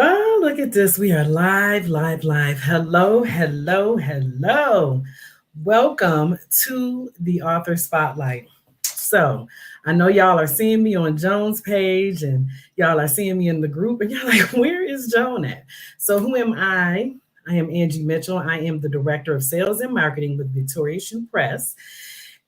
Oh, look at this. We are live, live, live. Hello, hello, hello. Welcome to the Author Spotlight. So, I know y'all are seeing me on Joan's page and y'all are seeing me in the group, and you're like, where is Joan at? So, who am I? I am Angie Mitchell. I am the Director of Sales and Marketing with Victoria Shoe Press.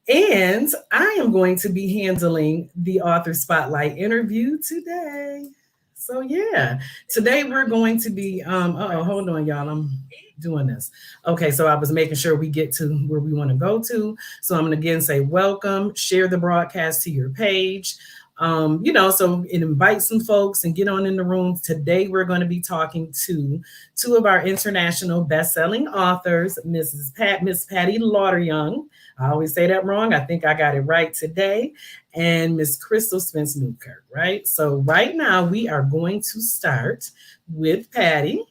And I am going to be handling the Author Spotlight interview today. So yeah, today we're going to be hold on y'all. I'm doing this. Okay, so I was making sure we get to where we want to go to. So I'm going to again say welcome, share the broadcast to your page. So it invites some folks and get on in the room. Today we're going to be talking to two of our international best-selling authors, Miss Patty Lauterjung. I always say that wrong. I think I got it right today. And Miss Christal Spence Newkirk, right? So right now we are going to start with Patty,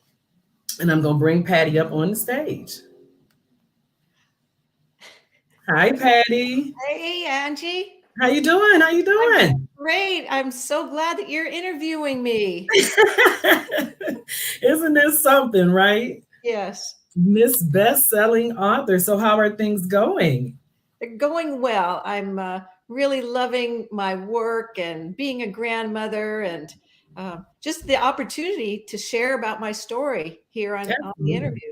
and I'm going to bring Patty up on the stage. Hi, Patty. Hey, Angie. How you doing? How you I'm doing? great. I'm so glad that you're interviewing me. Isn't this something, right? Yes, Miss Best-selling author. So how are things going? they're going well. I'm really loving my work and being a grandmother and just the opportunity to share about my story here on the Absolutely. interview.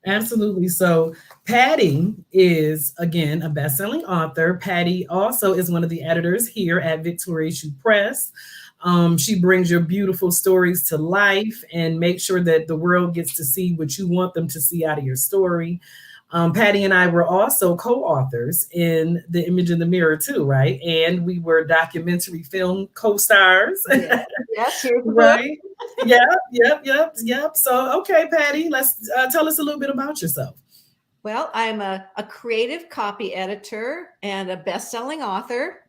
Absolutely. So, Patty is, again, a best-selling author. Patty also is one of the editors here at Victoria Shoe Press. She brings your beautiful stories to life and makes sure that the world gets to see what you want them to see out of your story. Patty and I were also co-authors in The Image in the Mirror too, right? And we were documentary film co-stars. Yeah. Yes, here's the book. Right? Yep. So, okay, Patty, let's tell us a little bit about yourself. Well, I'm a creative copy editor and a best-selling author.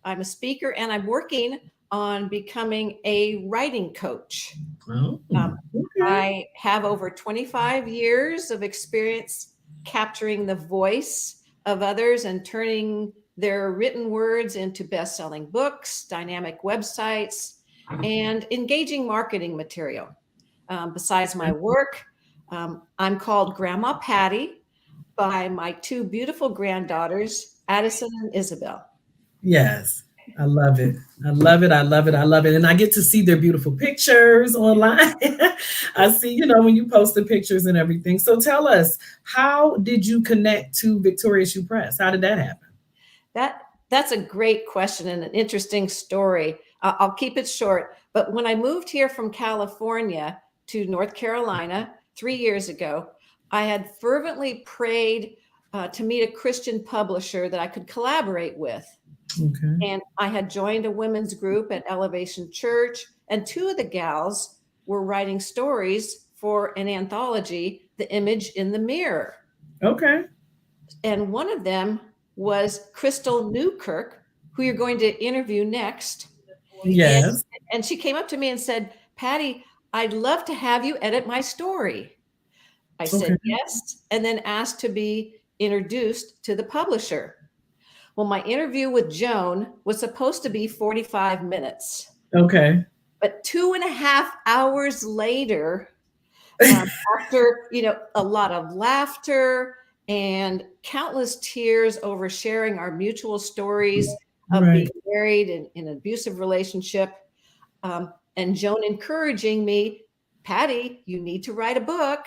I'm a speaker and I'm working on becoming a writing coach. Oh, Um, okay. I have over 25 years of experience capturing the voice of others and turning their written words into best selling books, dynamic websites, and engaging marketing material. Besides my work, I'm called Grandma Patty by my two beautiful granddaughters, Addison and Isabel. Yes. I love it. I love it. I love it. I love it. And I get to see their beautiful pictures online. I see, when you post the pictures and everything. So tell us, how did you connect to Victoria Shoe Press? How did that happen? That's a great question and an interesting story. I'll keep it short. But when I moved here from California to North Carolina 3 years ago, I had fervently prayed to meet a Christian publisher that I could collaborate with. Okay. And I had joined a women's group at Elevation Church, and two of the gals were writing stories for an anthology, The Image in the Mirror. Okay. And one of them was Christal Newkirk, who you're going to interview next. And, Yes. and she came up to me and said, Patty, I'd love to have you edit my story. I Okay. said yes, and then asked to be introduced to the publisher. Well, my interview with Joan was supposed to be 45 minutes, Okay. but 2.5 hours later, after a lot of laughter and countless tears over sharing our mutual stories of being Right. married in an abusive relationship, and Joan encouraging me, Patty, you need to write a book.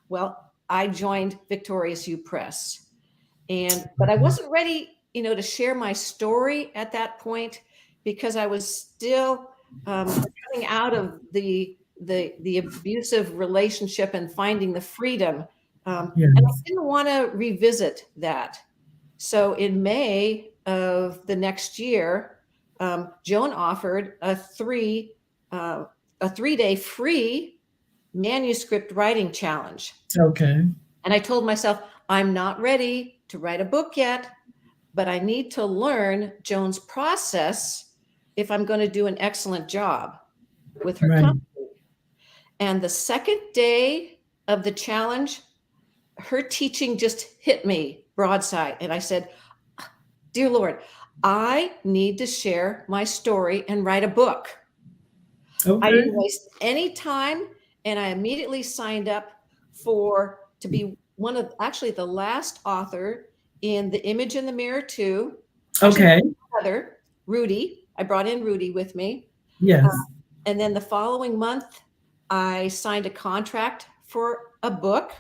Well, I joined Victoria's Shoe Press, but I wasn't ready, to share my story at that point because I was still coming out of the abusive relationship and finding the freedom. And I Yes. didn't want to revisit that. So in May of the next year, Joan offered a 3-day free manuscript writing challenge. Okay. And I told myself, I'm not ready to write a book yet, but I need to learn Joan's process if I'm going to do an excellent job with her Right. company. And the second day of the challenge, her teaching just hit me broadside. And I said, Dear Lord, I need to share my story and write a book. I Okay. didn't waste any time, and I immediately signed up to be one of actually the last author in The Image in the Mirror 2. Actually, Okay. brother, Rudy. I brought in Rudy with me. Uh, Yes. and then the following month, I signed a contract for a book.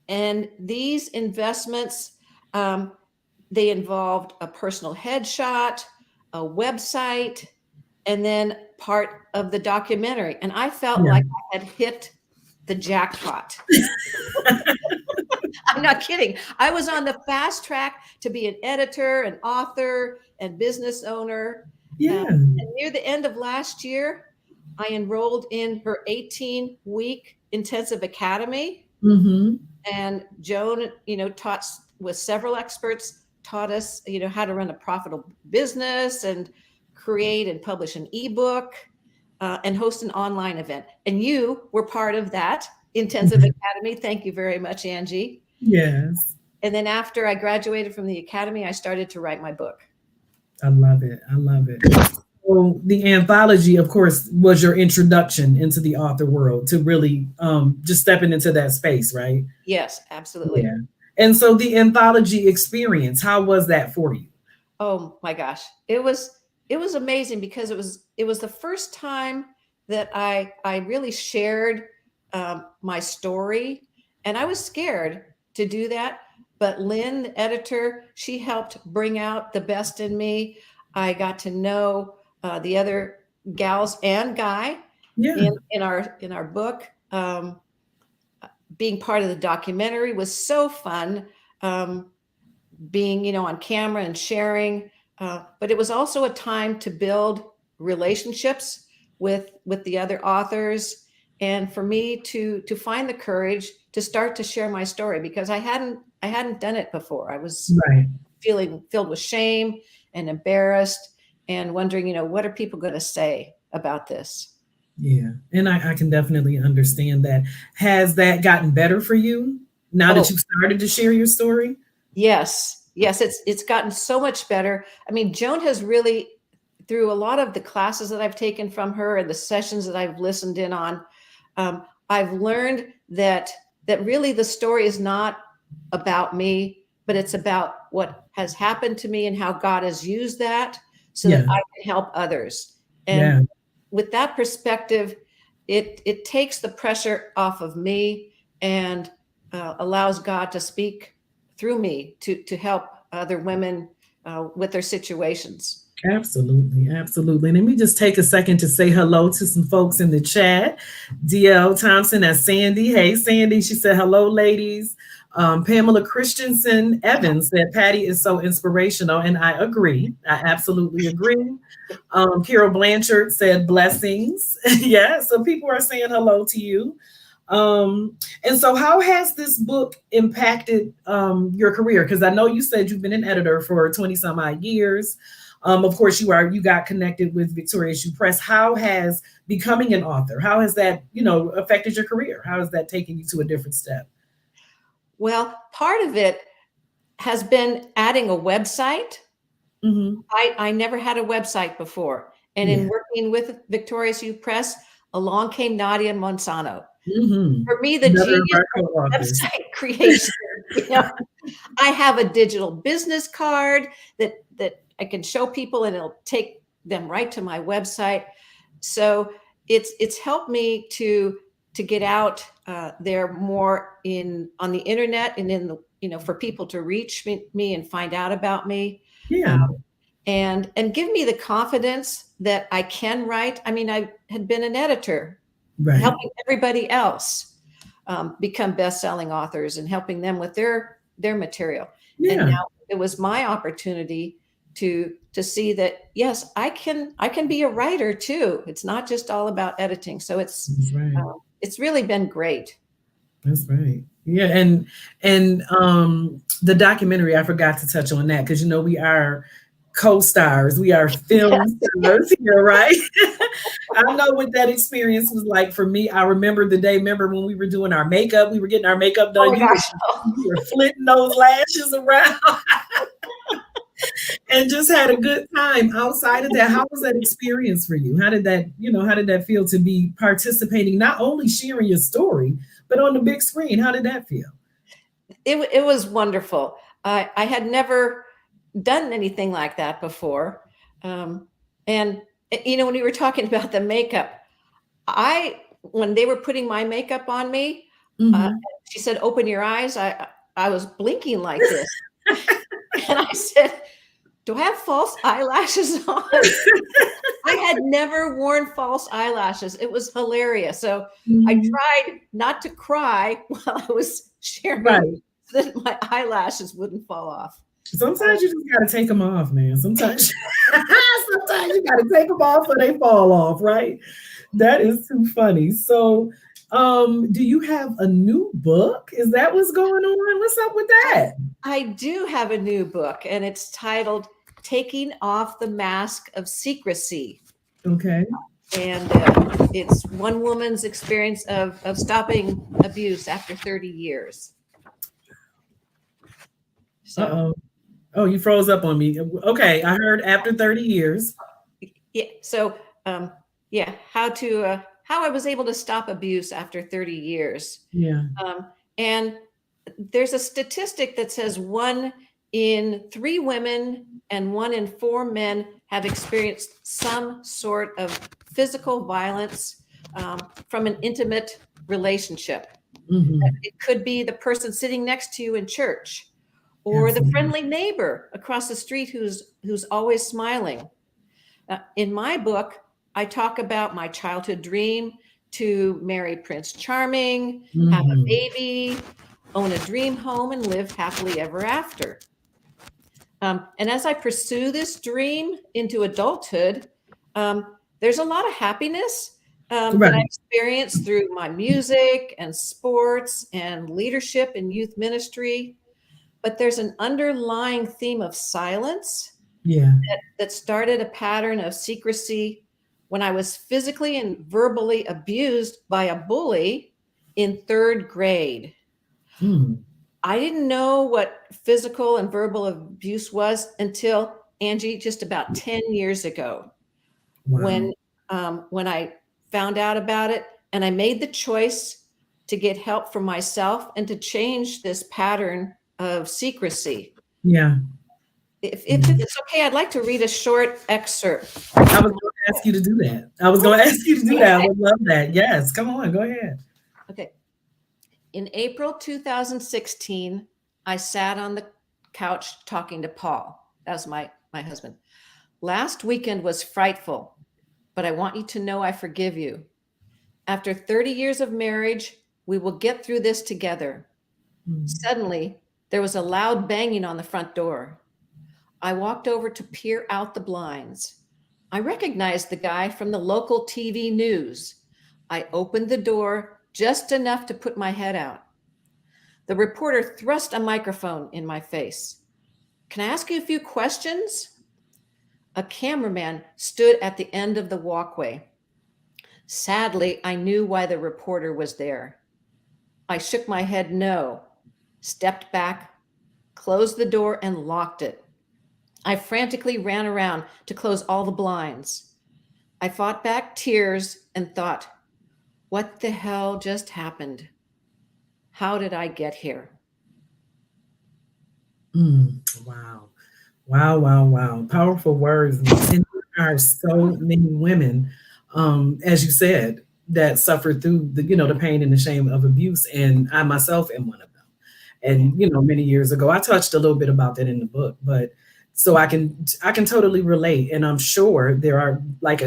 And these investments, they involved a personal headshot, a website, and then part of the documentary. And I felt Yeah. like I had hit the jackpot. I'm not kidding. I was on the fast track to be an editor, an author, and business owner. Yeah. And near the end of last year, I enrolled in her 18-week intensive academy. Mm-hmm. And Joan, taught with several experts, taught us, how to run a profitable business and create and publish an ebook and host an online event. And you were part of that intensive academy. Thank you very much, Angie. Yes. And then after I graduated from the academy, I started to write my book. I love it. I love it. So the anthology, of course, was your introduction into the author world to really just stepping into that space, right? Yes, absolutely. Yeah. And so the anthology experience, how was that for you? Oh my gosh. It was amazing because it was the first time that I really shared my story, and I was scared to do that. But Lynn, the editor, she helped bring out the best in me. I got to know the other gals and guy Yeah. in our book. Being part of the documentary was so fun. Being on camera and sharing, but it was also a time to build relationships with the other authors, and for me to find the courage to start to share my story, because I hadn't done it before. I was Right. feeling filled with shame and embarrassed and wondering, what are people going to say about this? Yeah. And I can definitely understand that. Has that gotten better for you now that Oh, you've started to share your story? yes, it's gotten so much better. I mean, Joan has really, through a lot of the classes that I've taken from her and the sessions that I've listened in on, I've learned that really the story is not about me, but it's about what has happened to me and how God has used that so that Yeah. I can help others. And Yeah. with that perspective, it takes the pressure off of me and allows God to speak through me to help other women with their situations. Absolutely, absolutely. Let me just take a second to say hello to some folks in the chat. DL Thompson, that's Sandy. Hey, Sandy. She said, hello, ladies. Pamela Christensen Evans said, Patty is so inspirational. And I agree. I absolutely agree. Carol Blanchard said, blessings. Yeah, so people are saying hello to you. And so, how has this book impacted your career? Because I know you said you've been an editor for 20 some odd years. Of course, you got connected with Victorious You Press. How has becoming an author? How has that affected your career? How has that taken you to a different step? Well, part of it has been adding a website. Mm-hmm. I never had a website before. And in Yeah. working with Victorious You Press, along came Nadia Monsanto. Mm-hmm. For me, the Another of genius our of co-authors. website creation. You know, I have a digital business card that I can show people, and it'll take them right to my website. So it's helped me to get out there more on the internet, and in the for people to reach me and find out about me. Yeah. Um, and give me the confidence that I can write. I mean, I had been an editor, Right. helping everybody else become best-selling authors and helping them with their material. And Yeah. now it was my opportunity to see that, yes, I can be a writer too. It's not just all about editing. So That's right. it's really been great. That's right. Yeah, and the documentary, I forgot to touch on that because we are co-stars, we are film stars here, right? I know what that experience was like for me. I remember the day. Remember when we were doing our makeup? We were getting our makeup Oh done. my You gosh. were flitting those lashes around. and just had a good time outside of that. How was that experience for you? How did that, how did that feel to be participating, not only sharing your story, but on the big screen? How did that feel? It was wonderful. I had never done anything like that before. And, when we were talking about the makeup, when they were putting my makeup on me, uh, Mm-hmm. she said, "Open your eyes." I was blinking like this. And I said, "Do I have false eyelashes on?" I had never worn false eyelashes. It was hilarious. So I Mhm. tried not to cry while I was sharing Right. so that my eyelashes wouldn't fall off. Sometimes you just gotta take them off, man. Sometimes, sometimes you gotta take them off or they fall off, right? That is too funny. So, do you have a new book? Is that what's going on? What's up with I, that? I do have a new book, and it's titled "Taking Off the Mask of Secrecy." Okay. And it's one woman's experience of stopping abuse after 30 years. So, Uh-oh. Oh, you froze up on me. Okay, I heard after 30 years. yeah. So, yeah, how I was able to stop abuse after 30 years. Yeah. And there's a statistic that says 1 in 3 women and 1 in 4 men have experienced some sort of physical violence from an intimate relationship. Hmm. It could be the person sitting next to you in church, or the Absolutely. friendly neighbor across the street who's always smiling. In my book, I talk about my childhood dream to marry Prince Charming, have a Hmm. baby, own a dream home, and live happily ever after. And as I pursue this dream into adulthood, there's a lot of happiness that I Right. experience through my music and sports and leadership in youth ministry. But there's an underlying theme of silence Yeah. that started a pattern of secrecy when I was physically and verbally abused by a bully in 3rd grade. Mm. I didn't know what physical and verbal abuse was until Angie, just about 10 years ago, Wow. when I found out about it, and I made the choice to get help for myself and to change this pattern of secrecy. Yeah. If Yeah. it's okay, I'd like to read a short excerpt. I was going to ask you to do that. I was going to ask you to do that. I would love that. Yes. Come on. Go ahead. Okay. In April 2016, I sat on the couch talking to Paul. That was my husband. Last weekend was frightful, but I want you to know I forgive you. After 30 years of marriage, we will get through this together. Mm. Suddenly, there was a loud banging on the front door. I walked over to peer out the blinds. I recognized the guy from the local TV news. I opened the door just enough to put my head out. The reporter thrust a microphone in my face. "Can I ask you a few questions?" A cameraman stood at the end of the walkway. Sadly, I knew why the reporter was there. I shook my head no, stepped back, closed the door, and locked it. I frantically ran around to close all the blinds. I fought back tears and thought, what the hell just happened? How did I get here? Mm. Wow. Wow, wow, wow. Powerful words. And there are so many women, as you said, that suffer through the pain and the shame of abuse. And I myself am one of them. Yeah. And many years ago, I touched a little bit about that in the book, but so I can totally relate. And I'm sure there are, like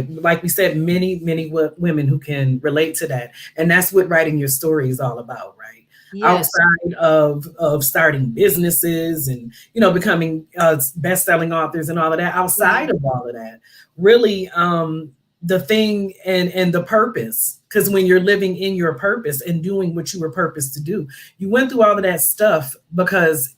we said, many women who can relate to that. And that's what writing your story is all about, right? Yes. Outside of starting businesses and becoming best-selling authors and all of that, Yeah. outside of all of that, really, the thing and the purpose, because when you're living in your purpose and doing what you were purposed to do, you went through all of that stuff because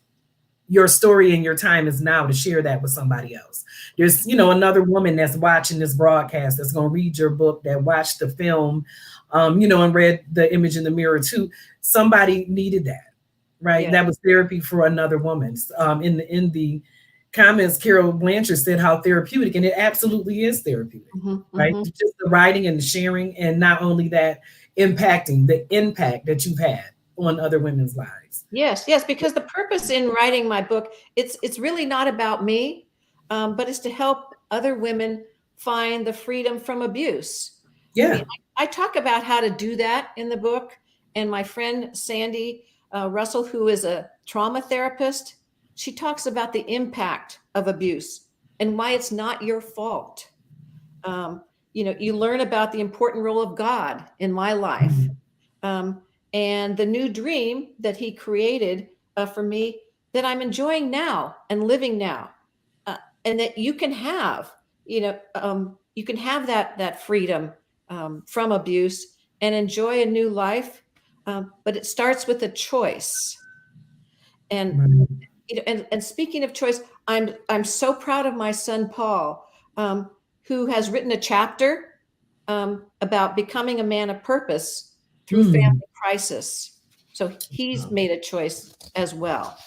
your story and your time is now to share that with somebody else. There's another woman that's watching this broadcast, that's going to read your book, that watched the film, and read The Image in the Mirror too. Somebody needed that, right? Yeah. That was therapy for another woman, in the comments, Carol Blanchard said how therapeutic, and it absolutely is therapeutic, right? Mm-hmm. Just the writing and the sharing, and not only that, impacting the impact that you've had on other women's lives. Yes, yes, because the purpose in writing my book, it's really not about me, but it's to help other women find the freedom from abuse. I Yeah. mean, I talk about how to do that in the book, and my friend Sandy Russell, who is a trauma therapist, she talks about the impact of abuse and why it's not your fault. Um, you learn about the important role of God in my life. Mhm. Um, and the new dream that he created for me that I'm enjoying now and living now, and that you can have, you can have that freedom from abuse and enjoy a new life, but it starts with a choice. And Right. and speaking of choice, I'm so proud of my son Paul, who has written a chapter about becoming a man of purpose through Mm. family crisis. So he's made a choice as well.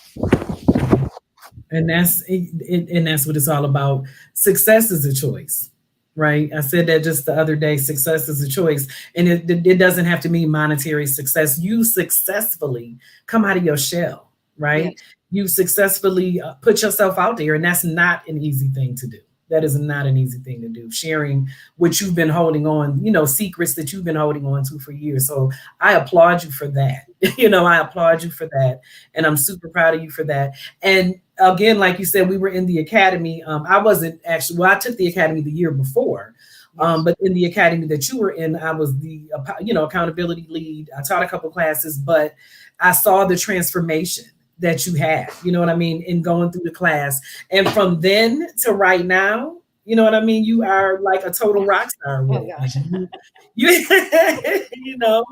And and that's what it's all about. Success is a choice, right? I said that just the other day. Success is a choice, and it doesn't have to mean monetary success. You successfully come out of your shell, right? Yes, You successfully put yourself out there, and that's not an easy thing to do. That is not an easy thing to do. Sharing what you've been holding on, secrets that you've been holding on to for years. So I applaud you for that. I applaud you for that, and I'm super proud of you for that. And again, like you said, we were in the academy. I wasn't actually, well, I took the academy the year before. yes. But in the academy that you were in, I was the accountability lead. I taught a couple classes, but I saw the transformation that you had, you know what I mean, in going through the class. And from then to right now, you know what I mean, you are like a total rock star with Oh it. gosh. You you know,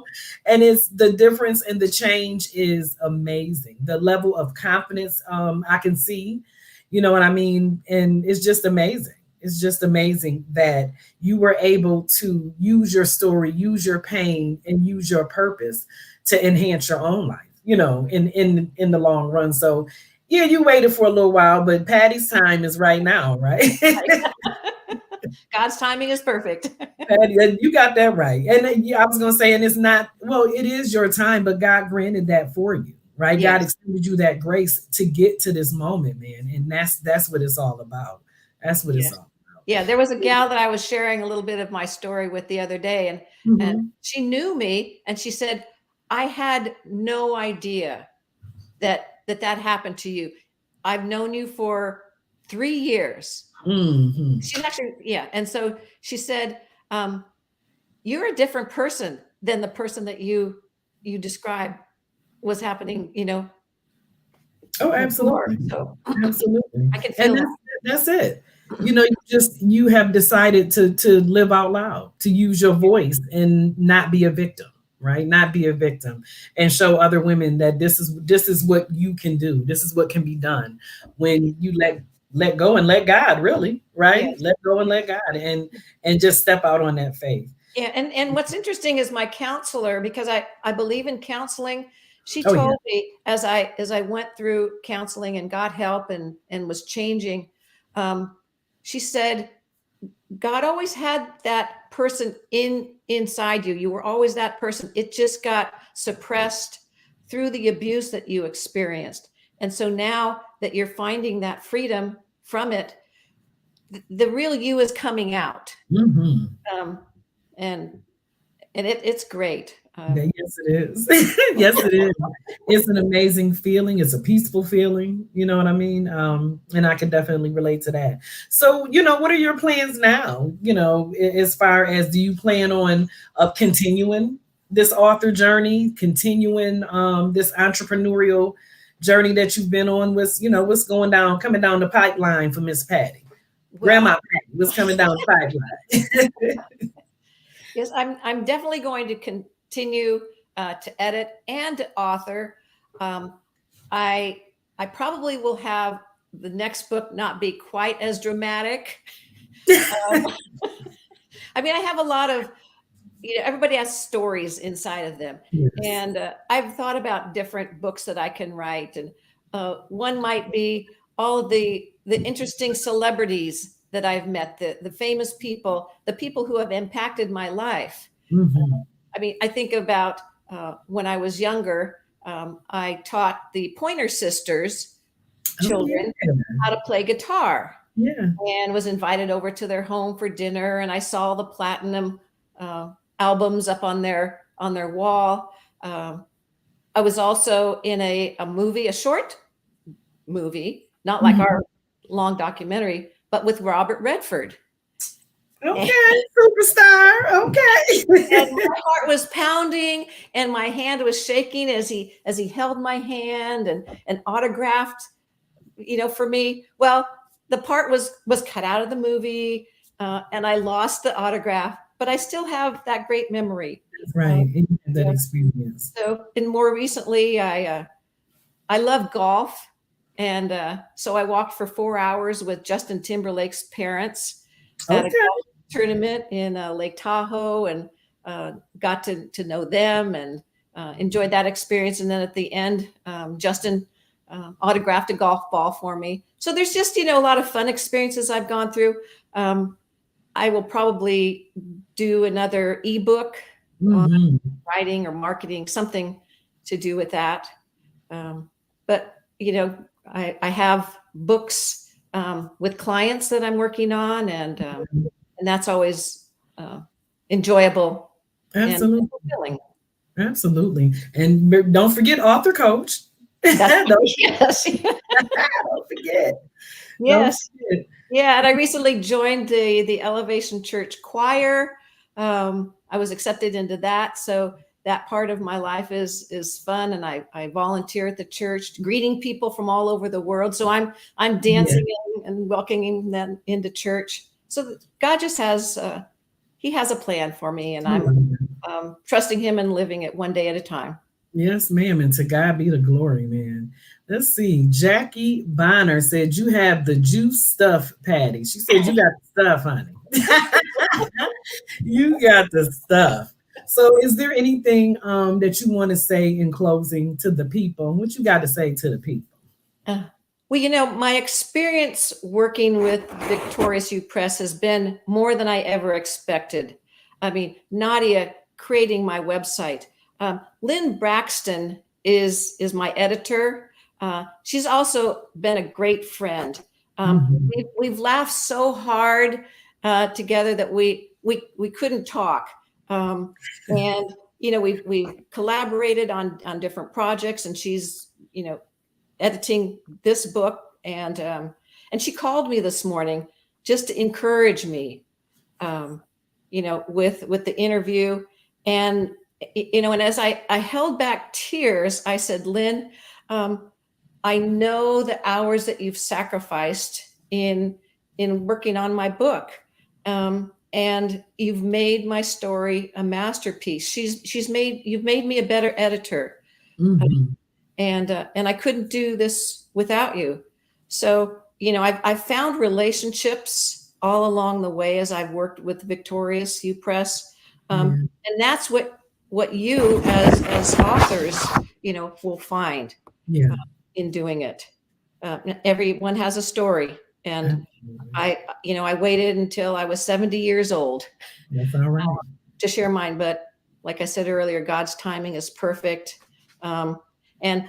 and it's the difference and the change is amazing. The level of confidence I can see, you know what I mean, and it's just amazing. It's just amazing that you were able to use your story, use your pain, and use your purpose to enhance your own life, in the long run. So yeah, you waited for a little while, but Patty's time is right now, right? God's timing is perfect. Patty, you got that right. And I was gonna say, and it's not, well, it is your time, but God granted that for you, right? God Yes. extended you that grace to get to this moment, man. And that's what it's all about. That's what it's Yes. all Yeah, there was a gal that I was sharing a little bit of my story with the other day, and about. she knew me, and she said, "I had no idea that happened to you. I've known you for 3 years." Hmm. She's actually, yeah, and so she said, "You're a different person than the person that you described was happening, Oh, before." absolutely. So Absolutely. I can And feel that. that's it. You have decided to live out loud, to use your voice and not be a victim, right? Not be a victim and show other women that this is what you can do. This is what can be done when you let go and let God, really, right? Yes. Let go and let God and just step out on that faith. Yeah, and what's interesting is my counselor, because I believe in counseling. She Oh yeah. told me as I went through counseling and got help and was changing, um, she said God always had that person inside you. You were always that person. It just got suppressed through the abuse that you experienced. And so now that you're finding that freedom from it, the real you is coming out. Hmm. Um, and it's great. Yes, it is. Yes, it is. It's an amazing feeling. It's a peaceful feeling. You know what I mean? And I can definitely relate to that. So, what are your plans now? As far as, do you plan on continuing this author journey, continuing this entrepreneurial journey that you've been on? What's coming down the pipeline for Miss Patty? Grandma Well, Patty, what's coming down the pipeline? yes, I'm definitely going to continue to edit and to author. Um, I I probably will have the next book not be quite as dramatic. Um, I mean, I have a lot of, everybody has stories inside of them, Yes. and I've thought about different books that I can write, and one might be all of the the interesting celebrities that I've met, the famous people, the people who have impacted my life. Mm-hmm. I mean, I think about when I was younger, I taught the Pointer Sisters Oh, children yeah. how to play guitar, Yeah. and was invited over to their home for dinner. And I saw the platinum albums up on their wall. I was also in a movie, a short movie, not like our long documentary, but with Robert Redford. Okay, superstar. Okay. And my heart was pounding and my hand was shaking as he held my hand and autographed, for me. Well, the part was cut out of the movie, and I lost the autograph, but I still have that great memory. Right. That Yeah. experience. So, and more recently, I love golf, and so I walked for 4 hours with Justin Timberlake's parents at a Okay. golf tournament in Lake Tahoe, and got to know them and enjoyed that experience. And then at the end, Justin autographed a golf ball for me. So there's just, a lot of fun experiences I've gone through. I will probably do another ebook on writing or marketing, something to do with that. But, I have books with clients that I'm working on, and that's always enjoyable Absolutely. and fulfilling. Absolutely. And don't forget author coach. Yes. Don't forget. Yes. Don't forget. Yeah. And I recently joined the Elevation Church choir. I was accepted into that. So that part of my life is fun. And I volunteer at the church, greeting people from all over the world. So I'm dancing and welcoming them into church. So God just has, he has a plan for me, and I'm trusting him and living it one day at a time. Yes, ma'am. And to God be the glory, man. Let's see. Jackie Bonner said, you have the juice stuff, Patty. She said, you got the stuff, honey. You got the stuff. So is there anything that you want to say in closing to the people? What you got to say to the people? Well, my experience working with Victorious You Press has been more than I ever expected. I mean, Nadia creating my website. Lynn Braxton is my editor. She's also been a great friend. We've laughed so hard together that we couldn't talk. And we collaborated on different projects, and she's editing this book, and she called me this morning just to encourage me, with the interview, and as I held back tears, I said, Lynn, I know the hours that you've sacrificed in working on my book, and you've made my story a masterpiece. You've made me a better editor. And I couldn't do this without you. So, I've found relationships all along the way as I've worked with Victorious You Press. And that's what you as authors, will find in doing it. Everyone has a story. And I waited until I was 70 years old. That's all right. To share mine. But like I said earlier, God's timing is perfect. And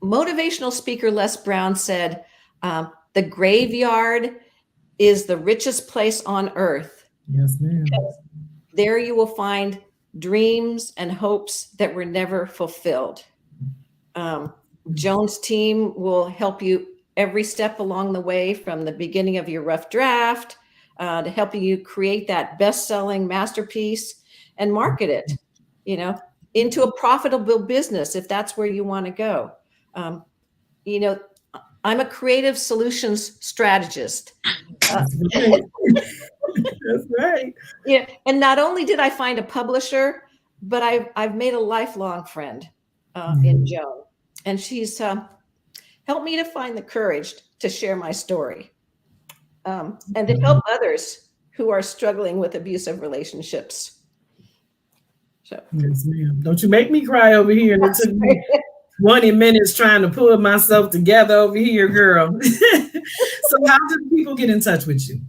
motivational speaker Les Brown said, the graveyard is the richest place on earth. Yes, ma'am. Because there you will find dreams and hopes that were never fulfilled. Joan's team will help you every step along the way, from the beginning of your rough draft to helping you create that best-selling masterpiece and market it, into a profitable business, if that's where you want to go. I'm a creative solutions strategist. That's right. That's right. Yeah. And not only did I find a publisher, but I've made a lifelong friend in Joan. And she's helped me to find the courage to share my story and to help others who are struggling with abusive relationships. So. Yes, ma'am. Don't you make me cry over here. And it took me 20 minutes trying to pull myself together over here, girl. So So how do people get in touch with you?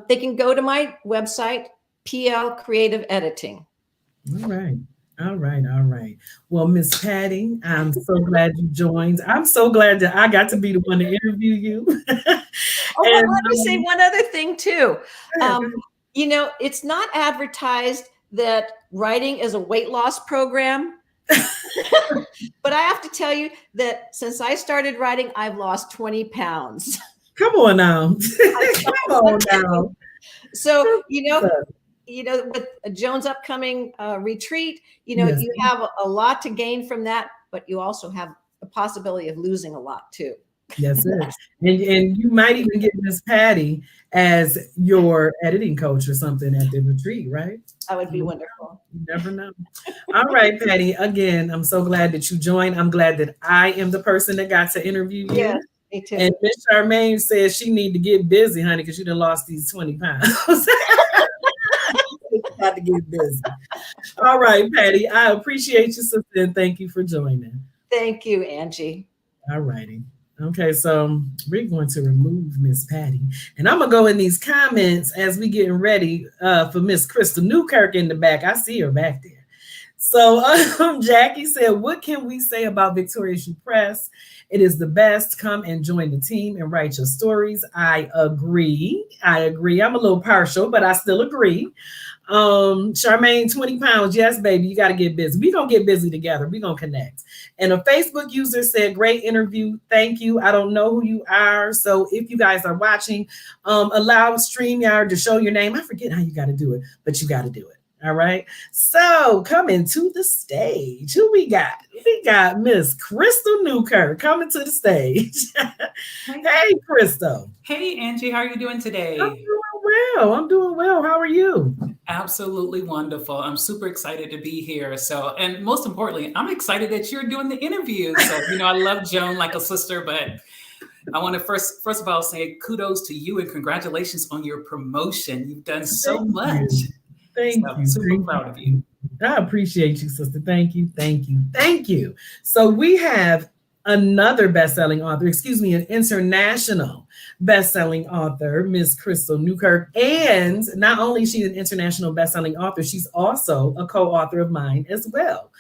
They can go to my website, PL Creative Editing. All right. All right. All right. Well, Miss Patty, I'm so glad you joined. I'm so glad that I got to be the one to interview you. Oh, but And let me say one other thing too. go ahead, go ahead. It's not advertised that writing is a weight loss program. But I have to tell you that since I started writing, I've lost 20 pounds. Come on now. Come on now. So, with Joan's upcoming retreat, Yes. you have a lot to gain from that, but you also have the possibility of losing a lot too. Yes, sir. And you might even get Miss Patty as your editing coach or something at the retreat, right? That would be wonderful. You never know. All right, Patty. Again, I'm so glad that you joined. I'm glad that I am the person that got to interview you. Yes, me too. And Miss Charmaine says she need to get busy, honey, because you done lost these 20 pounds. Got to get busy. All right, Patty. I appreciate you, sister, and thank you for joining. Thank you, Angie. All righty. Okay, so we're going to remove Miss Patty. And I'm going to go in these comments as we getting ready for Miss Christal Newkirk in the back. I see her back there. So Jackie said, what can we say about Victorious You Press? It is the best. Come and join the team and write your stories. I agree. I'm a little partial, but I still agree. Charmaine, 20 pounds. Yes, baby, you got to get busy. We're going to get busy together. We're going to connect. And a Facebook user said, great interview. Thank you. I don't know who you are. So if you guys are watching, allow StreamYard to show your name. I forget how you got to do it, but you got to do it. All right. So coming to the stage, who we got? We got Miss Christal Newkirk coming to the stage. Hey, Christal. Hey, Angie, how are you doing today? I'm doing well. How are you? Absolutely wonderful. I'm super excited to be here. So, and most importantly, I'm excited that you're doing the interview. So, I love Joan like a sister, but I want to first of all say kudos to you and congratulations on your promotion. You've done so much. Thank you. Super proud of you. I appreciate you, sister. Thank you. Thank you. Thank you. So we have another best-selling author, an international best-selling author, Miss Christal Newkirk. And not only is she an international best-selling author, she's also a co-author of mine as well.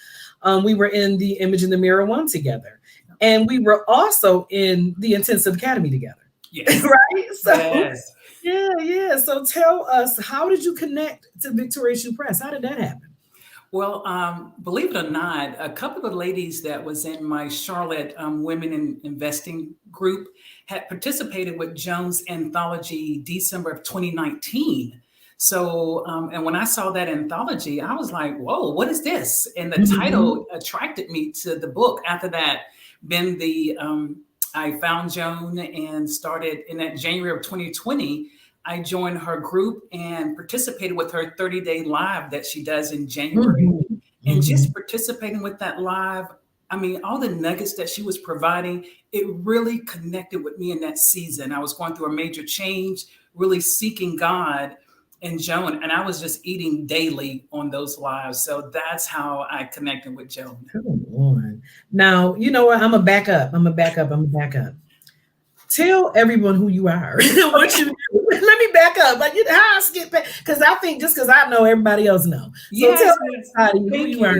We were in the Image in the Mirror 1 together. And we were also in the Intensive Academy together. Yes. Right? So, yes. Yeah. So tell us, how did you connect to Victorious You Press? How did that happen? Well, believe it or not, a couple of ladies that was in my Charlotte Women in Investing group had participated with Joan's anthology December of 2019. So, and when I saw that anthology, I was like, whoa, what is this? And the title attracted me to the book. After that, then I found Joan and started in that January of 2020. I joined her group and participated with her 30-day live that she does in January. And just participating with that live, I mean, all the nuggets that she was providing, it really connected with me in that season. I was going through a major change, really seeking God and Joan, and I was just eating daily on those lives. So that's how I connected with Joan. Come on. Now, you know what? I'm going to back up. Tell everyone who you are. What you do. Let me back up. Like, how I skip back, because I think just because I know, everybody else know. So yes, tell everybody who you are.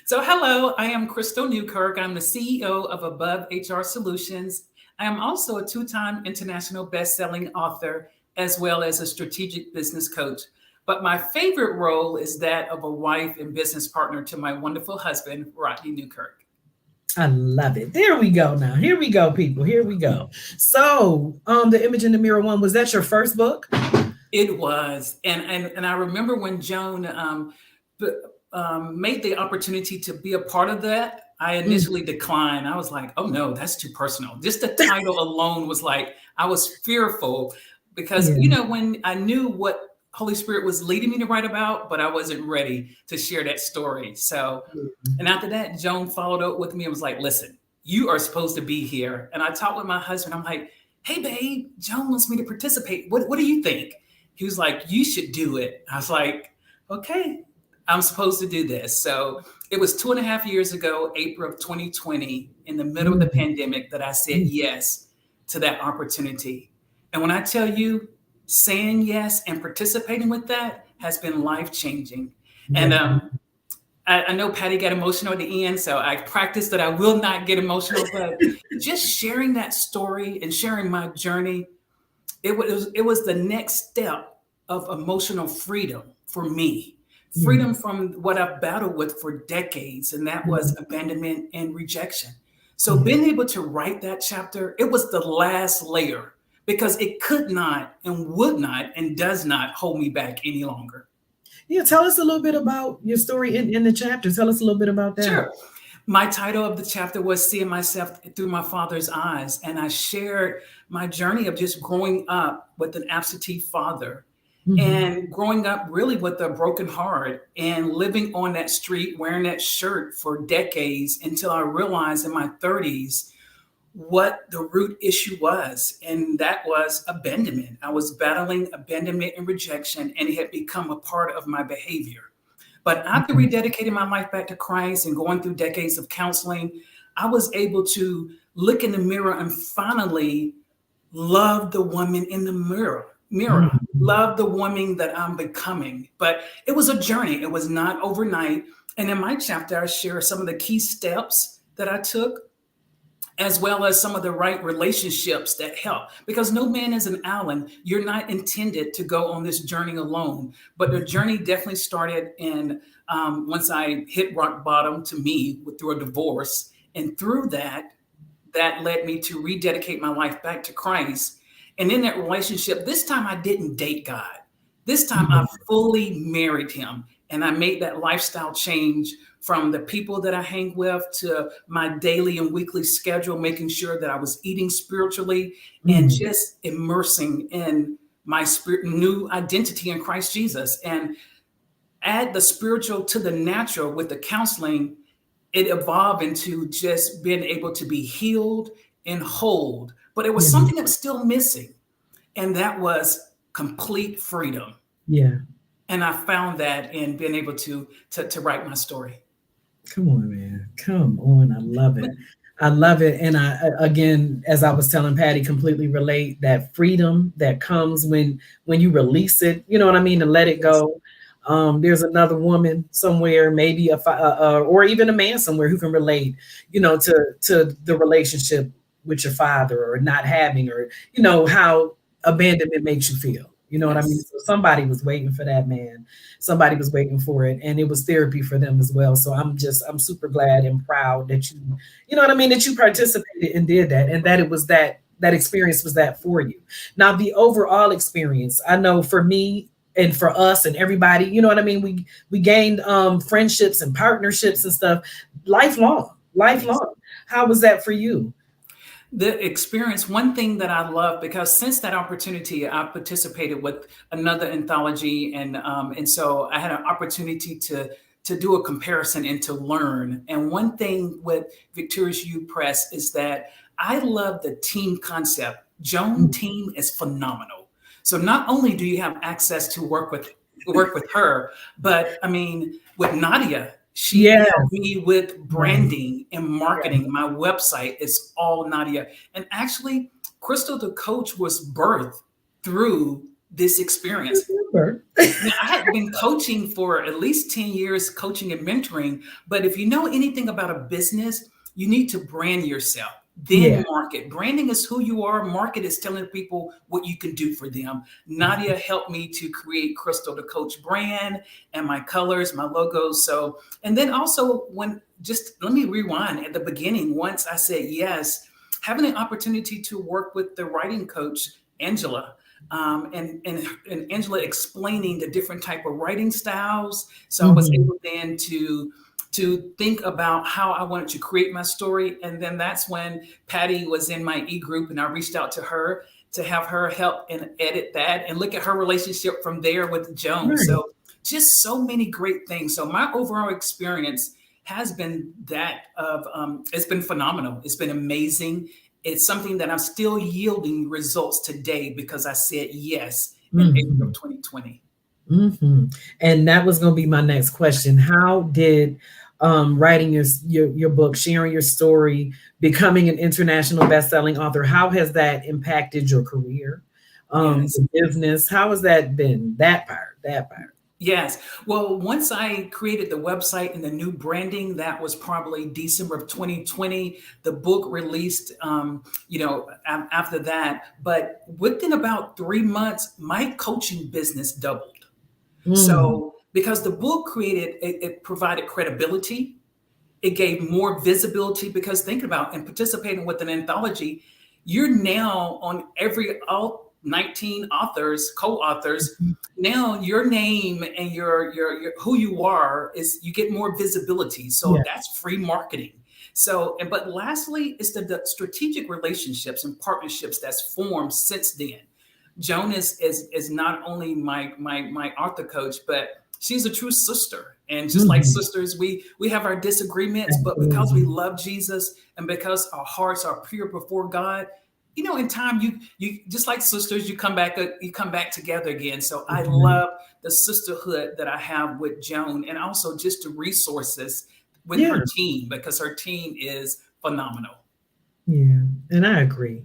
So hello, I am Christal Newkirk. I'm the CEO of Above HR Solutions. I am also a 2-time international best-selling author, as well as a strategic business coach. But my favorite role is that of a wife and business partner to my wonderful husband, Rodney Newkirk. I love it. There we go now. Here we go, people. Here we go. So the Image in the Mirror 1, was that your first book? It was. And I remember when Joan made the opportunity to be a part of that, I initially declined. I was like, oh no, that's too personal. Just the title alone was like, I was fearful because, when I knew what Holy Spirit was leading me to write about, but I wasn't ready to share that story. So, and after that, Joan followed up with me and was like, listen, you are supposed to be here. And I talked with my husband. I'm like, hey, babe, Joan wants me to participate. What do you think? He was like, you should do it. I was like, okay, I'm supposed to do this. So it was 2.5 years ago, April of 2020, in the middle of the pandemic, that I said yes to that opportunity. And when I tell you, saying yes and participating with that has been life changing. And Yeah. I know Patty got emotional at the end, so I practiced that I will not get emotional, but just sharing that story and sharing my journey, it was the next step of emotional freedom for me. Yeah. Freedom from what I've battled with for decades, and that was abandonment and rejection. So Yeah. being able to write that chapter, it was the last layer because it could not and would not and does not hold me back any longer. Yeah. Tell us a little bit about your story in the chapter. Tell us a little bit about that. Sure. My title of the chapter was Seeing Myself Through My Father's Eyes. And I shared my journey of just growing up with an absentee father Mhm. and growing up really with a broken heart and living on that street wearing that shirt for decades until I realized in my 30s what the root issue was. And that was abandonment. I was battling abandonment and rejection, and it had become a part of my behavior. But after Mhm. rededicating my life back to Christ and going through decades of counseling, I was able to look in the mirror and finally love the woman in the mirror, Mhm. love the woman that I'm becoming. But it was a journey. It was not overnight. And in my chapter, I share some of the key steps that I took, as well as some of the right relationships that help. Because no man is an island. You're not intended to go on this journey alone. But the journey definitely started in once I hit rock bottom to me through a divorce. And through that, that led me to rededicate my life back to Christ. And in that relationship, this time I didn't date God. This time I Yeah. fully married him. And I made that lifestyle change from the people that I hang with to my daily and weekly schedule, making sure that I was eating spiritually and Mhm. just immersing in my new identity in Christ Jesus. And add the spiritual to the natural with the counseling, it evolved into just being able to be healed and whole. But it was Yeah. something that was still missing, and that was complete freedom. Yeah. And I found that in being able to write my story. Come on, man. Come on. I love it. I love it. And again, as I was telling Patty, completely relate that freedom that comes when you release it, you know what I mean, and let it Yes. go. There's another woman somewhere, maybe or even a man somewhere who can relate, to the relationship with your father or not having, or, how abandonment makes you feel. You know what I mean? Yes. So somebody was waiting for that man. Somebody was waiting for it, and it was therapy for them as well. So I'm super glad and proud that you know what I mean, that you Yes. participated and did that, and that it was that experience was that for you. Now the overall experience, I know for me and for us and everybody, you know what I mean, we gained friendships and partnerships and stuff lifelong, Yes. lifelong. How was that for you? The experience, one thing that I love, because since that opportunity, I participated with another anthology, and so I had an opportunity to do a comparison and to learn. And one thing with Victorious You Press is that I love the team concept. Joan Mm. team is phenomenal. So not only do you have access to work with her, but I mean with Nadia, she Yes. helped me with Right. branding and Right. marketing. My website is all Nadia. And actually, Christal the coach was birthed through this experience. Remember. Now, I had been coaching for at least 10 years, coaching and mentoring. But if you know anything about a business, you need to brand yourself, Yeah. then market. Branding is who you are, market is telling people what you can do for them. Nadia helped me to create Christal the Coach brand and my colors, my logos. So, and then also, just let me rewind at the beginning, once I said yes, having an opportunity to work with the writing coach, Angela, and Angela explaining the different type of writing styles. So I was Mhm. able then to think about how I wanted to create my story. And then that's when Patty was in my e-group, and I reached out to her to have her help and edit that and look at her relationship from there with Joan. Right. So just so many great things. So my overall experience has been that of it's been phenomenal. It's been amazing. It's something that I'm still yielding results today because I said yes in April of Mhm. 2020. And that was going to be my next question. How did writing your book, sharing your story, becoming an international best-selling author? How has that impacted your career, Yes. the business? How has that been? That part, that part. Yes. Well, once I created the website and the new branding, that was probably December of 2020. The book released, after that. But within about 3 months, my coaching business doubled. Mm, So, because the book it provided credibility, it gave more visibility. Because think about and participating with an anthology, you're now on all 19 authors, co-authors. mhm. Now your name and your who you are is you get more visibility. So Yeah. that's free marketing. So, but lastly, it's the strategic relationships and partnerships that's formed since then. Joan is not only my author coach, but she's a true sister. And just like Mhm. sisters, we have our disagreements, but because we Absolutely. love Jesus and because our hearts are pure before God, in time you just like sisters, you come back together again. So I That's right. love the sisterhood that I have with Joan, and also just the resources with Yeah. her team, because her team is phenomenal. Yeah. And I agree.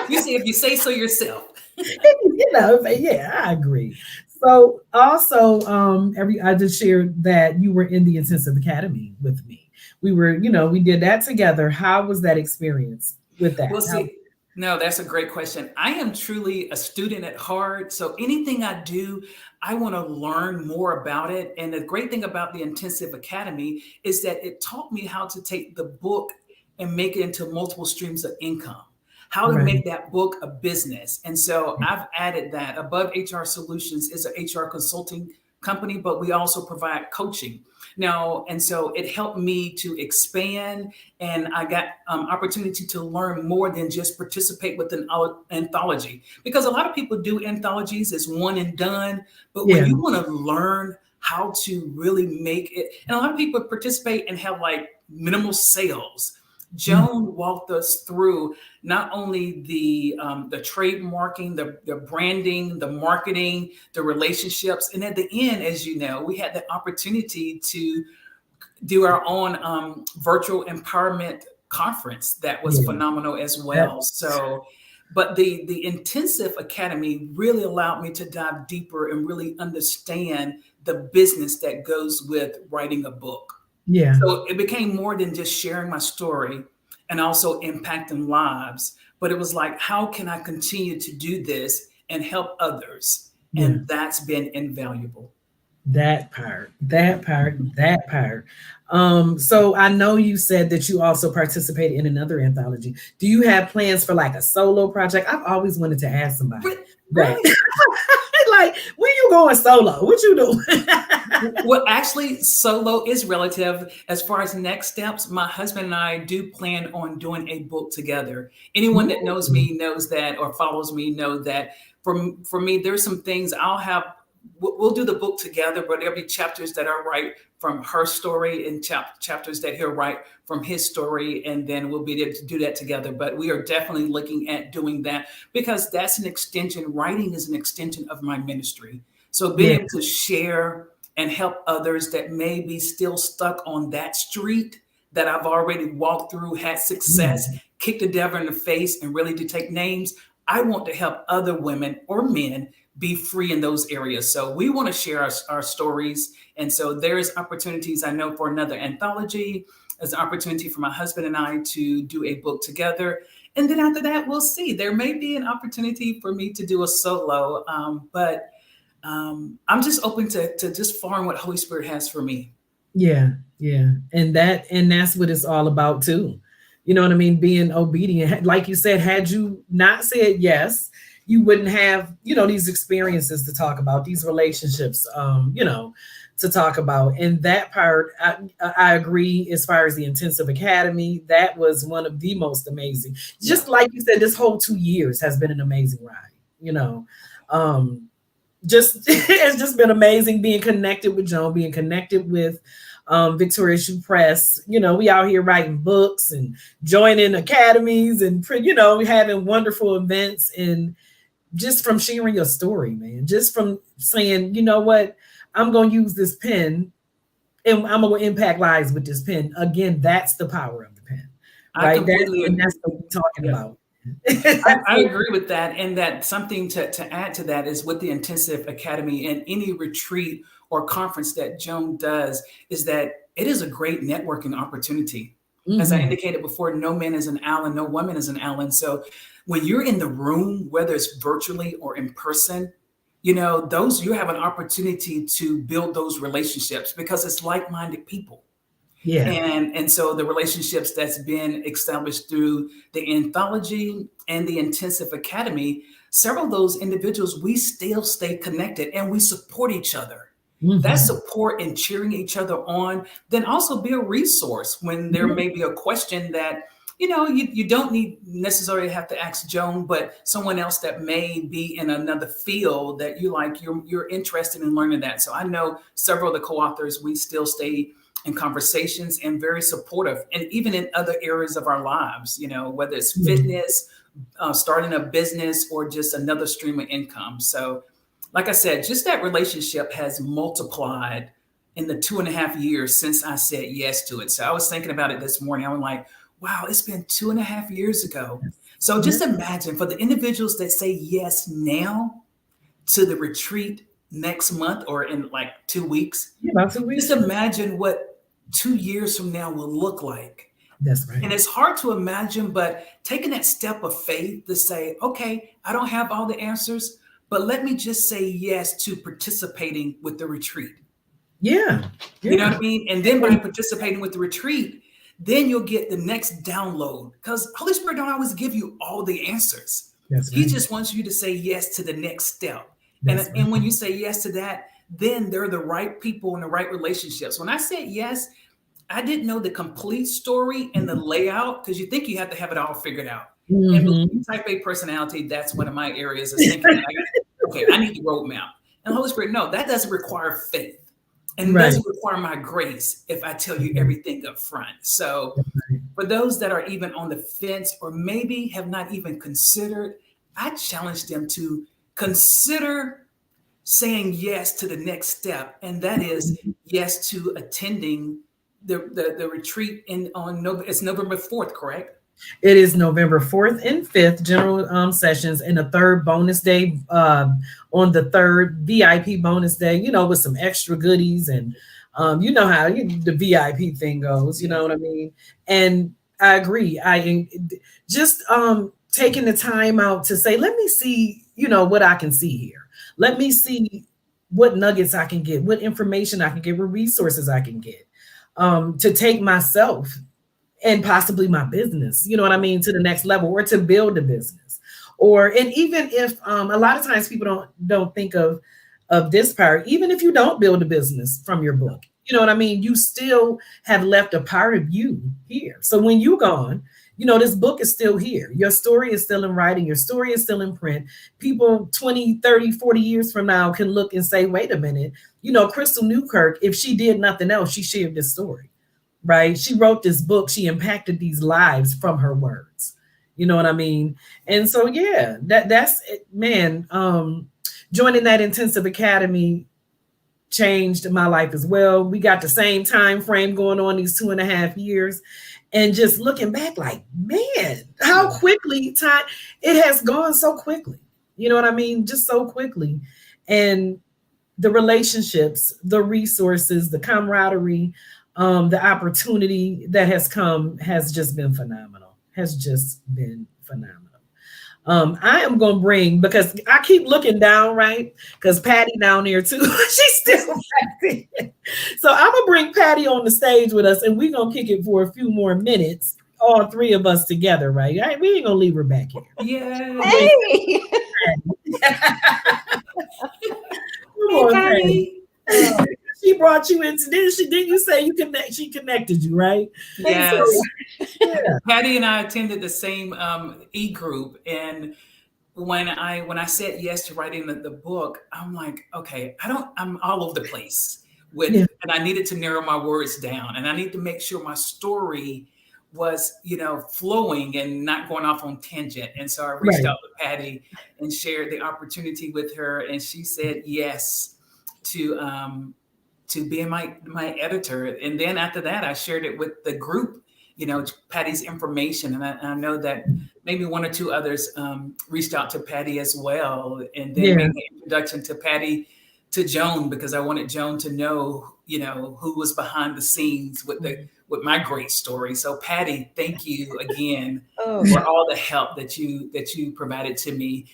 You see, if you say so yourself. Yeah, I agree. So also, every I just shared that you were in the intensive academy with me. We did that together. How was that experience with that? Well, see, no, that's a great question. I am truly a student at heart. So anything I do, I want to learn more about it. And the great thing about the Intensive Academy is that it taught me how to take the book and make it into multiple streams of income, how to Right. make that book a business. And so I've added that. Above HR Solutions is an HR consulting company, but we also provide coaching now. And so it helped me to expand, and I got opportunity to learn more than just participate with an anthology. Because a lot of people do anthologies as one and done, but when Yeah. you want to learn how to really make it, and a lot of people participate and have like minimal sales. Mm. Joan walked us through not only the trademarking, the branding, the marketing, the relationships, and at the end, as you know, we had the opportunity to do our own virtual empowerment conference that was Yeah. phenomenal as That, well. So, but the intensive academy really allowed me to dive deeper and really understand the business that goes with writing a book. yeah. So it became more than just sharing my story and also impacting lives, but it was like, how can I continue to do this and help others? Yeah. And that's been invaluable. That part. That part. That part. So I know you said that you also participated in another anthology. Do you have plans for like a solo project? I've always wanted to ask somebody that. Really? Like, when you going solo? What you doing? Well, actually, solo is relative. As far as next steps, my husband and I do plan on doing a book together. Anyone that knows Mm. me knows that, or follows me know that. For me, there's some things I'll have. We'll do the book together, but there'll be chapters that I write from her story and chapters that he'll write from his story, and then we'll be able to do that together. But we are definitely looking at doing that, because that's an extension. Writing is an extension of my ministry. So being Yeah. able to share and help others that may be still stuck on that street that I've already walked through, had success, Yeah. kicked the devil in the face, and really to take names. I want to help other women or men be free in those areas. So we want to share our stories. And so there's opportunities, I know, for another anthology. There's an opportunity for my husband and I to do a book together. And then after that, we'll see. There may be an opportunity for me to do a solo, but I'm just open to just following what Holy Spirit has for me. Yeah, yeah. And that's what it's all about too. You know what I mean? Being obedient. Like you said, had you not said yes, you wouldn't have, these experiences to talk about, these relationships, to talk about. And that part, I agree. As far as the intensive academy, that was one of the most amazing. Yeah. Just like you said, this whole 2 years has been an amazing ride, you know. Just it's just been amazing being connected with Joan, being connected with Victorious You Press. We out here writing books and joining academies and having wonderful events, and just from sharing your story, man. Just from saying, you know what, I'm gonna use this pen and I'm gonna impact lives with this pen. Again, that's the power of the pen, I right? completely That's agree. what we're talking Yeah. about. I agree with that. And that something to add to that is with the Intensive Academy and any retreat or conference that Joan does, is that it is a great networking opportunity. As I Mhm. indicated before, no man is an Allen, no woman is an Allen. So when you're in the room, whether it's virtually or in person, those you have an opportunity to build those relationships because it's like-minded people. Yeah. And so the relationships that's been established through the anthology and the intensive academy, several of those individuals, we still stay connected and we support each other. That Mhm. support and cheering each other on, then also be a resource when there Yeah. may be a question that you don't need necessarily have to ask Joan, but someone else that may be in another field that you're interested in learning that. So I know several of the co-authors, we still stay in conversations and very supportive, and even in other areas of our lives, whether it's fitness, starting a business, or just another stream of income. So like I said, just that relationship has multiplied in the 2.5 years since I said yes to it. So I was thinking about it this morning. I was like, wow, it's been 2.5 years ago. So Yeah. just imagine for the individuals that say yes now to the retreat next month or in like 2 weeks, Yeah, about 2 weeks. just imagine what 2 years from now will look like. That's right. And it's hard to imagine, but taking that step of faith to say, okay, I don't have all the answers, but let me just say yes to participating with the retreat. Yeah. You know what Yeah. I mean? And then by participating with the retreat, then you'll get the next download because Holy Spirit don't always give you all the answers. That's He right. just wants you to say yes to the next step. That's right. And when you say yes to that, then they're the right people and the right relationships. When I said yes, I didn't know the complete story and the layout because you think you have to have it all figured out. And with Mhm. type A personality, that's one of my areas is thinking, okay, I need the roadmap. And the Holy Spirit, no, that doesn't require faith. And it Right. doesn't require my grace if I tell you everything up front. So for those that are even on the fence or maybe have not even considered, I challenge them to consider saying yes to the next step, and that is yes to attending the retreat it's November 4th, correct? It is November 4th and 5th, general sessions, and a third bonus day on the third VIP bonus day, with some extra goodies. And you know how the VIP thing goes, you Yeah. know what I mean? And I agree. Just taking the time out to say, let me see, what I can see here. Let me see what nuggets I can get, what information I can get, what resources I can get to take myself and possibly my business, you know what I mean, to the next level, or to build a business. Or and even if a lot of times people don't think of this part, even if you don't build a business from your book, you know what I mean, you still have left a part of you here. So when you gone, this book is still here. Your story is still in writing. Your story is still in print. People 20, 30, 40 years from now can look and say, wait a minute, Christal Newkirk, if she did nothing else, she shared this story, right? She wrote this book. She impacted these lives from her words. You know what I mean? And so, yeah, that's it, man. Joining that intensive academy changed my life as well. We got the same time frame going on these 2.5 years, and just looking back, like, man, how quickly time it has gone so quickly. You know what I mean? Just so quickly, and the relationships, the resources, the camaraderie, the opportunity that has come has just been phenomenal. Has just been phenomenal. I am gonna bring, because I keep looking down, right? Because Patty down there too. She's still practicing. So I'm gonna bring Patty on the stage with us, and we're gonna kick it for a few more minutes, all three of us together, right? We ain't gonna leave her back here. Yeah. Hey, Come Hey, on, Patty. Patty. She brought you into this. Didn't you say she connected you, right? Yes. Yeah. Patty and I attended the same e-group, and when I said yes to writing the book, I'm like, okay, I'm all over the place Yeah. and I needed to narrow my words down, and I need to make sure my story was, flowing and not going off on tangent. And so I reached Right. out to Patty and shared the opportunity with her, and she said yes to to being my editor. And then after that, I shared it with the group, Patty's information. And I know that maybe one or two others reached out to Patty as well, and then made the introduction to Patty to Joan, because I wanted Joan to know, who was behind the scenes with my great story. So Patty, thank you again for all the help that you provided to me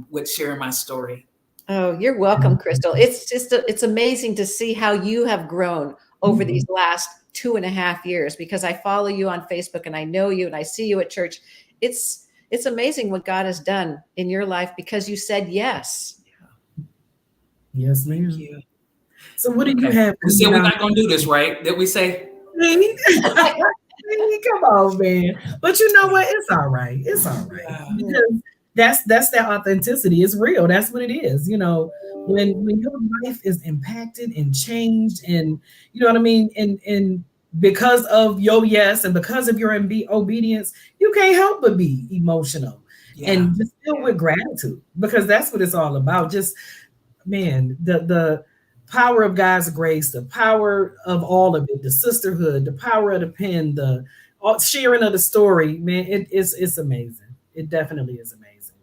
with sharing my story. Oh, you're welcome, Christal. It's amazing to see how you have grown over these last 2.5 years, because I follow you on Facebook and I know you and I see you at church. It's amazing what God has done in your life because you said yes. Yes, ma'am. Thank you. So what do you have? We said we're not going to do this, right? Did we say? Come on, man. But you know what? It's all right. It's all right. Because that's that authenticity. It's real. That's what it is. When your life is impacted and changed, and you know what I mean, and because of your yes and because of your obedience, you can't help but be emotional and just filled with gratitude, because that's what it's all about. Just, man, the power of God's grace, the power of all of it, the sisterhood, the power of the pen, the sharing of the story, man, it's amazing. It definitely is amazing.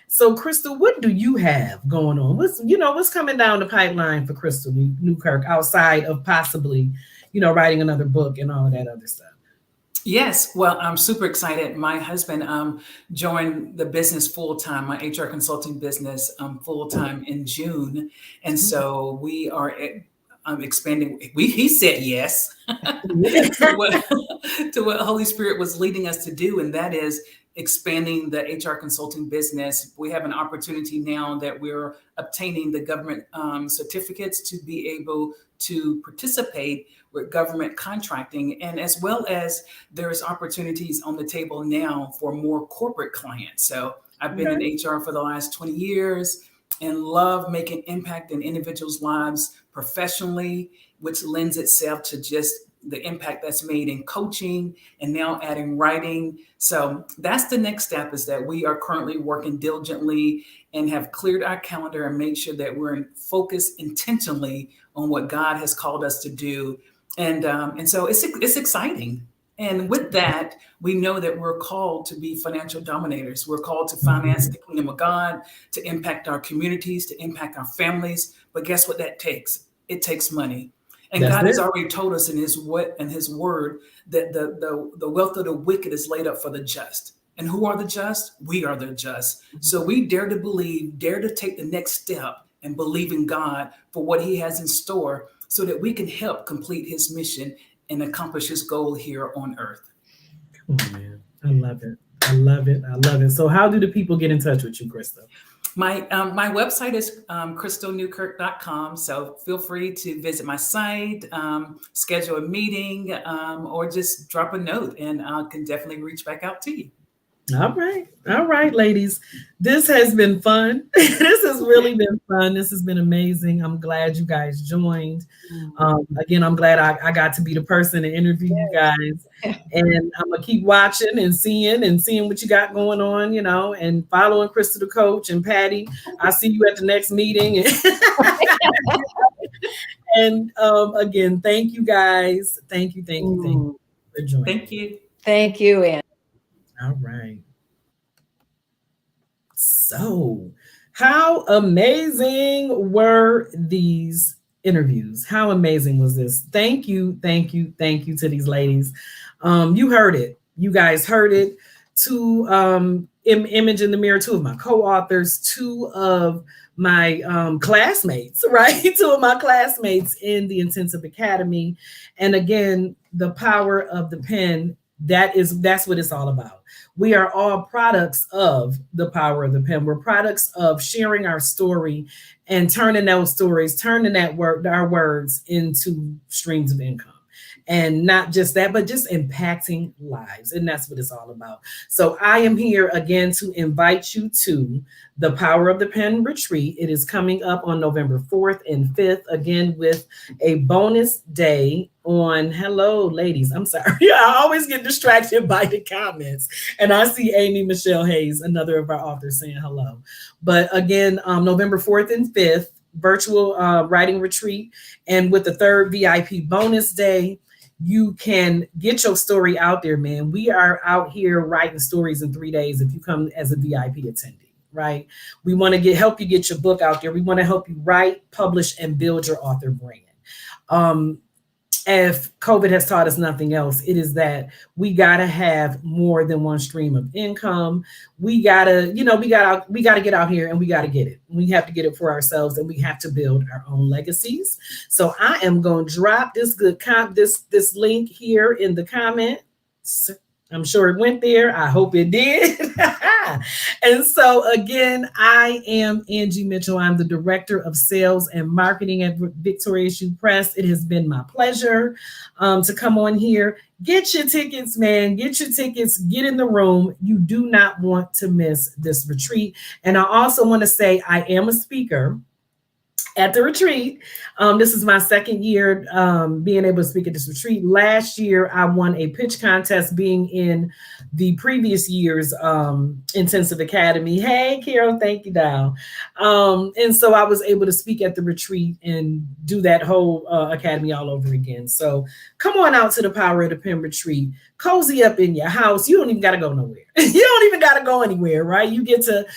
So, Christal, what do you have going on? What's coming down the pipeline for Christal Newkirk outside of possibly, writing another book and all of that other stuff? Yes. Well, I'm super excited. My husband joined the business full-time, my HR consulting business full-time in June. And so we are expanding. He said yes to what Holy Spirit was leading us to do. And that is expanding the HR consulting business. We have an opportunity now that we're obtaining the government certificates to be able to participate with government contracting, and as well as there's opportunities on the table now for more corporate clients. So I've been in HR for the last 20 years and love making impact in individuals' lives professionally, which lends itself to just the impact that's made in coaching and now adding writing. So that's the next step, is that we are currently working diligently and have cleared our calendar and made sure that we're focused intentionally on what God has called us to do. And so it's exciting. And with that, we know that we're called to be financial dominators. We're called to finance the kingdom of God, to impact our communities, to impact our families. But guess what that takes? It takes money. And God has already told us in his word that the wealth of the wicked is laid up for the just. And who are the just? We are the just. So we dare to believe, dare to take the next step and believe in God for what he has in store, so that we can help complete his mission and accomplish his goal here on earth. Oh, man. I love it. I love it. I love it. So how do the people get in touch with you, Christal? My website is christalnewkirk.com. So feel free to visit my site, schedule a meeting, or just drop a note, and I can definitely reach back out to you. All right. All right, ladies. This has been fun. This has really been fun. This has been amazing. I'm glad you guys joined. Again, I'm glad I got to be the person to interview you guys. And I'm going to keep watching and seeing what you got going on, and following Christal the coach and Patty. I'll see you at the next meeting. And again, thank you guys. Thank you for joining. Thank you. Thank you, Ann. All right. So, how amazing were these interviews? How amazing was this? Thank you to these ladies. You heard it. You guys heard it. Two image in the mirror, two of my co-authors, two of my classmates, right? Two of my classmates in the Intensive Academy. And again, the power of the pen. That's what it's all about. We are all products of the power of the pen. We're products of sharing our story and turning those stories, turning our words into streams of income. And not just that, but just impacting lives. And that's what it's all about. So I am here again to invite you to the Power of the Pen Retreat. It is coming up on November 4th and 5th, again, with a bonus day on, hello, ladies. I'm sorry. I always get distracted by the comments. And I see Amy Michelle Hayes, another of our authors, saying hello. But again, November 4th and 5th, virtual writing retreat. And with the third VIP bonus day, you can get your story out there, man. We are out here writing stories in 3 days if you come as a VIP attendee, right? We want to help you get your book out there. We want to help you write, publish, and build your author brand. If COVID has taught us nothing else, it is that we gotta have more than one stream of income. We gotta get out here and we gotta get it. We have to get it for ourselves, and we have to build our own legacies. So I am gonna drop this this link here in the comments. I'm sure it went there. I hope it did. And so again, I am Angie Mitchell. I'm the Director of Sales and Marketing at Victorious You Press. It has been my pleasure to come on here. Get your tickets, man. Get your tickets. Get in the room. You do not want to miss this retreat. And I also want to say I am a speaker at the retreat. This is my second year being able to speak at this retreat. Last year, I won a pitch contest being in the previous year's intensive academy. Hey, Carol, thank you, Dow. And so I was able to speak at the retreat and do that whole academy all over again. So come on out to the Power of the Pen retreat. Cozy up in your house. You don't even got to go nowhere. You don't even got to go anywhere, right? You get to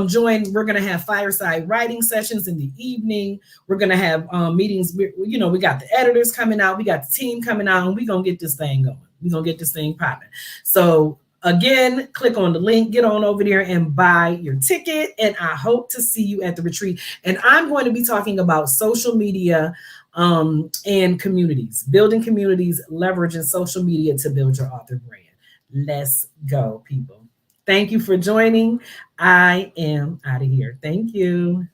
join. We're going to have fireside writing sessions in the evening. We're going to have meetings. We got the editors coming out. We got the team coming out, and we're going to get this thing going. We're going to get this thing popping. So again, click on the link, get on over there and buy your ticket. And I hope to see you at the retreat. And I'm going to be talking about social media and communities, building communities, leveraging social media to build your author brand. Let's go, people. Thank you for joining. I am out of here. Thank you.